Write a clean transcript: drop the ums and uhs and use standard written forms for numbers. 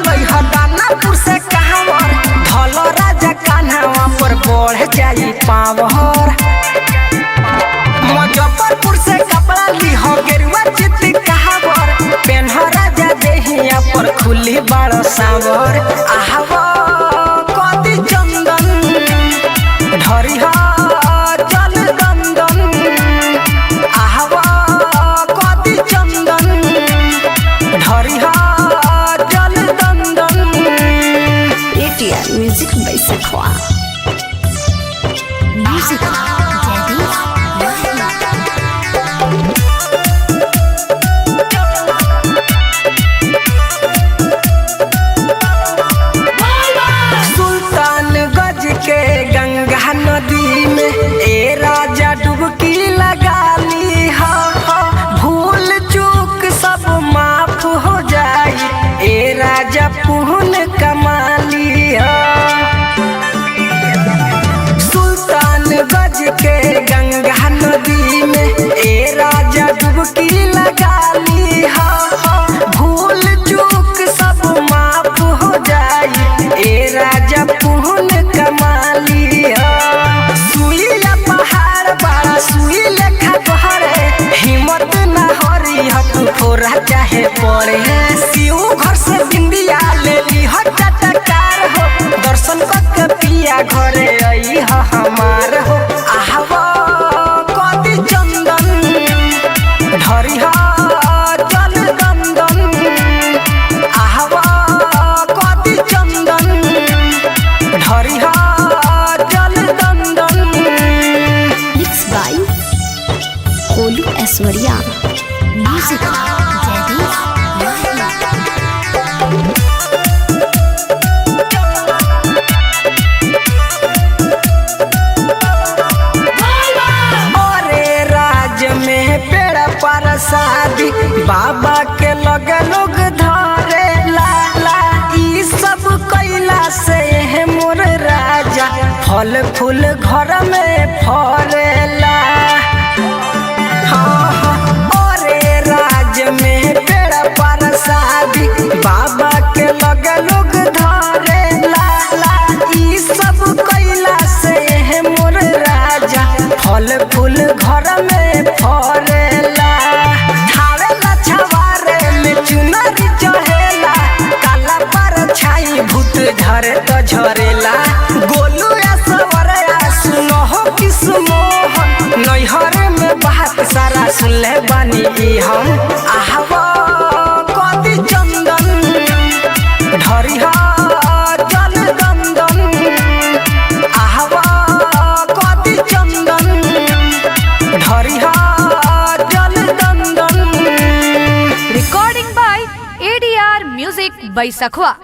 लइहा दानापुर से कहावर धल राजा कान्हावा पर बढ़ जाई पावर। मुजफ्फरपुर से कपड़ा लिहो गेरुआ चित्ती कहावर पेन्ह राजा देहिया पर खुली बड़ सावर। आहवा कदी चंदन ढरिहा जल दंदन आहवा कदी चंदन ढरिहा जल दंदन। ATR Music by Sekhwa। Music Sultanganj के गंगा नदी में ए राजा डुबकी लगा ली हा, भूल चूक सब माफ हो जाई ए राजा पुण्य कमा ली हा। सुल्तानगंज के गंगा नदी में ए राजा डुबकी लगा ली हा, भूल चूक सब माफ हो जाई ए राजा पुण्य कमा लिया। सुइया पहाड़ बड़ा सुई लेखा तोहरे हिम्मत न हरी हतु फोरा चाहे पड़े। शिव घर से बिंदिया ले ली हो चटकार हो दर्शन करके पिया घरे आई हो हमार हो। आहवा कदी चंदन ढरिहा जल दंदन आहवा कदी चंदन ढरिहा जल दंदन। mixed by Kolu Aishwarya। Music अरे राज में पेड़ पर शादी बाबा के लगे लोग धरे ला ला ई सब कैला से है मोर राजा फल फूल घर में फरेला। हाँ हाँ अरे राज में पेड़ पर शादी बाबा के लगे लोग धरे ला ला ई सब कैला से है मोर राजा फल फूल घर में फरेला। ठाड़ेला छवारे में चुनरी चढ़ेला काला पर छाई भूत झरे तो झरेला। गोलू या सवरया सुनो हो किस मोहन नैहर में बात सारा सुनले बानी ई हम। आहवा कदी चंदन ढरिहा जल दंदन आहवा कदी चंदन ढरिहा जल दंदन। Recording by ADR Music by Sekhwa।